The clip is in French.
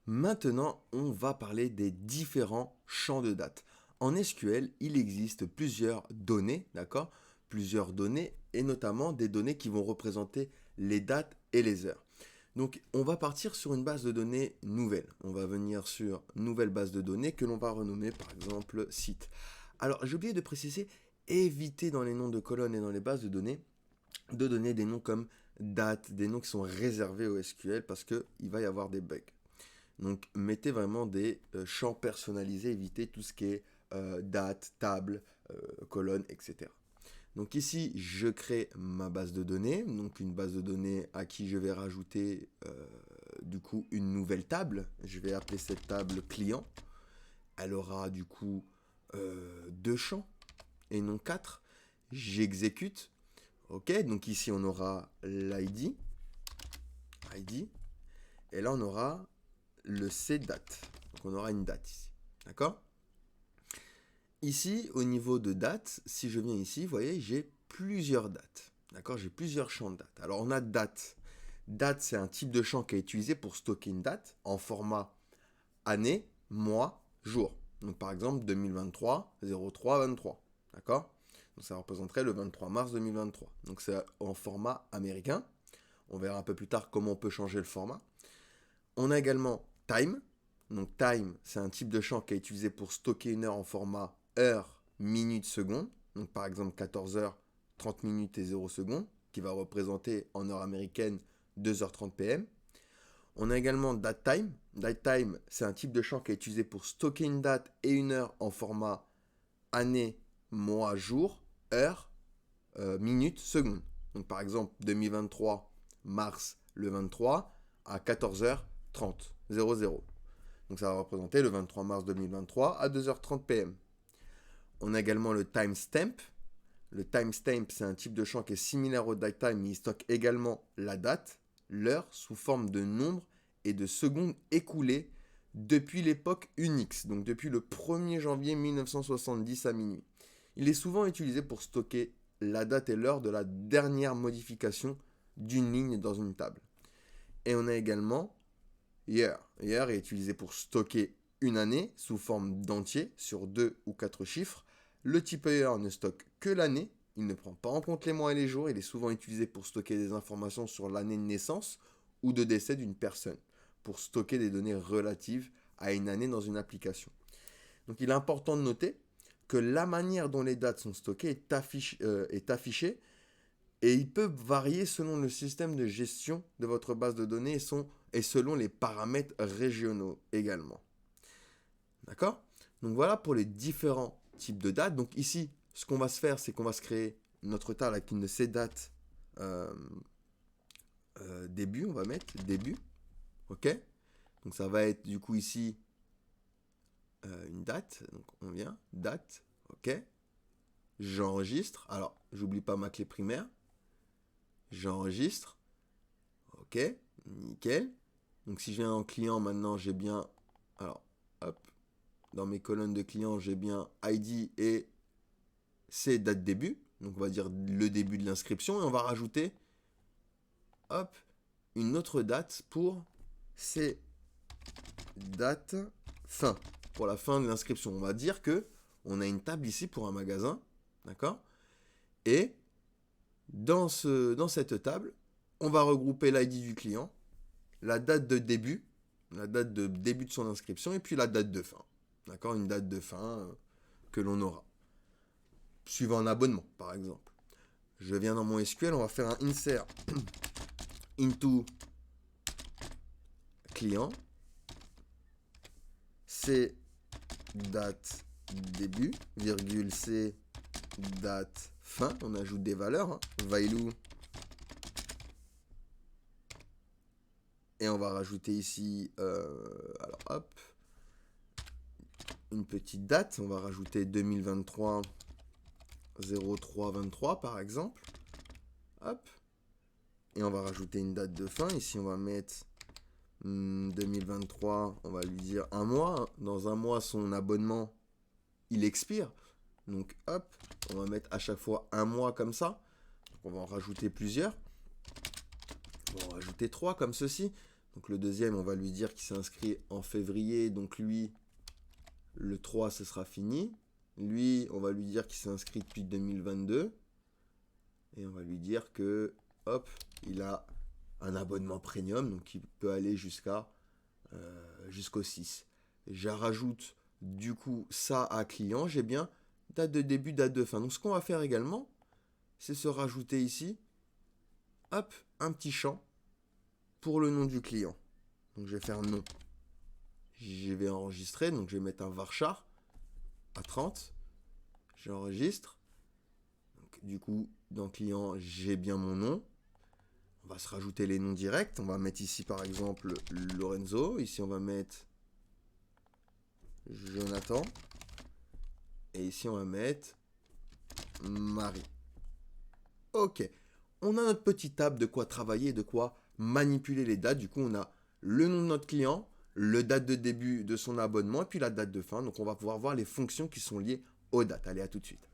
Maintenant, on va parler des différents champs de date. En SQL, il existe plusieurs données, d'accord? Plusieurs données, et notamment des données qui vont représenter les dates et les heures. Donc, on va partir sur une base de données nouvelle. On va venir sur nouvelle base de données que l'on va renommer par exemple site. Alors, j'ai oublié de préciser, évitez dans les noms de colonnes et dans les bases de donner des noms comme date, des noms qui sont réservés au SQL parce qu'il va y avoir des bugs. Donc mettez vraiment des champs personnalisés, évitez tout ce qui est date, table, colonne, etc. Donc ici, je crée ma base de données, donc une base de données à qui je vais rajouter du coup une nouvelle table. Je vais appeler cette table client. Elle aura du coup deux champs et non quatre. J'exécute. Ok, donc ici on aura ID, et là on aura le CDate. Donc on aura une date ici. D'accord? Ici, au niveau de date, si je viens ici, vous voyez, j'ai plusieurs dates. D'accord? J'ai plusieurs champs de date. Alors on a date. Date, c'est un type de champ qui est utilisé pour stocker une date en format année, mois, jour. Donc par exemple 2023, 03, 23. D'accord? Donc ça représenterait le 23 mars 2023. Donc c'est en format américain. On verra un peu plus tard comment on peut changer le format. On a également time. Donc time, c'est un type de champ qui est utilisé pour stocker une heure en format heure, minute, seconde. Donc par exemple 14 heures, 30 minutes et 0 secondes, qui va représenter en heure américaine 2h30 PM. On a également datetime. Datetime, c'est un type de champ qui est utilisé pour stocker une date et une heure en format année, mois, jour, heure, minute, seconde. Donc par exemple 2023, mars le 23 à 14h30, 00. Donc ça va représenter le 23 mars 2023 à 2h30 PM. On a également le timestamp. Le timestamp, c'est un type de champ qui est similaire au datetime, mais il stocke également la date, l'heure, sous forme de nombre et de secondes écoulées depuis l'époque Unix, donc depuis le 1er janvier 1970 à minuit. Il est souvent utilisé pour stocker la date et l'heure de la dernière modification d'une ligne dans une table. Et on a également year. Year est utilisé pour stocker une année sous forme d'entier sur 2 ou 4 chiffres. Le type year ne stocke que l'année, il ne prend pas en compte les mois et les jours, il est souvent utilisé pour stocker des informations sur l'année de naissance ou de décès d'une personne, pour stocker des données relatives à une année dans une application. Donc il est important de noter que la manière dont les dates sont stockées est affichée et il peut varier selon le système de gestion de votre base de données et selon les paramètres régionaux également. D'accord? Donc voilà pour les différents types de dates. Donc ici, ce qu'on va se faire, c'est qu'on va se créer notre table avec une CDate euh, début, on va mettre début. Ok? Donc ça va être du coup ici une date. Donc on vient, date. Ok? J'enregistre. Alors, j'oublie pas ma clé primaire. J'enregistre. Ok, nickel. Donc si je viens en client maintenant, j'ai bien... Alors, hop, dans mes colonnes de clients, j'ai bien ID et c'est date début. Donc on va dire le début de l'inscription et on va rajouter, hop, une autre date pour ces dates fin. Pour la fin de l'inscription. On va dire que on a une table ici pour un magasin. D'accord? Et dans cette table, on va regrouper l'ID du client, la date de début, la date de début de son inscription, et puis la date de fin. D'accord? Une date de fin que l'on aura. Suivant un abonnement, par exemple. Je viens dans mon SQL, on va faire un insert into client. C'est date début, virgule c'est date fin. On ajoute des valeurs. Hein. Value. Et on va rajouter ici, alors hop, une petite date. On va rajouter 2023 0323 par exemple. Hop. Et on va rajouter une date de fin. Ici, on va mettre 2023. On va lui dire un mois. Dans un mois, son abonnement, il expire. Donc, hop, on va mettre à chaque fois un mois comme ça. Donc, on va en rajouter plusieurs. On va en rajouter trois comme ceci. Donc le deuxième, on va lui dire qu'il s'est inscrit en février. Donc lui, le 3, ce sera fini. Lui, on va lui dire qu'il s'est inscrit depuis 2022. Et on va lui dire que, hop, il a un abonnement premium. Donc il peut aller jusqu'au 6. Je rajoute du coup ça à client. J'ai bien date de début, date de fin. Donc ce qu'on va faire également, c'est se rajouter ici, hop, un petit champ pour le nom du client. Donc je vais faire nom. Je vais enregistrer, donc je vais mettre un varchar à 30. J'enregistre. Donc, du coup, dans client, j'ai bien mon nom. On va se rajouter les noms directs. On va mettre ici par exemple Lorenzo. Ici on va mettre Jonathan. Et ici on va mettre Marie. Ok. On a notre petite table de quoi travailler, de quoi manipuler les dates. Du coup, on a le nom de notre client, le date de début de son abonnement et puis la date de fin. Donc, on va pouvoir voir les fonctions qui sont liées aux dates. Allez, à tout de suite.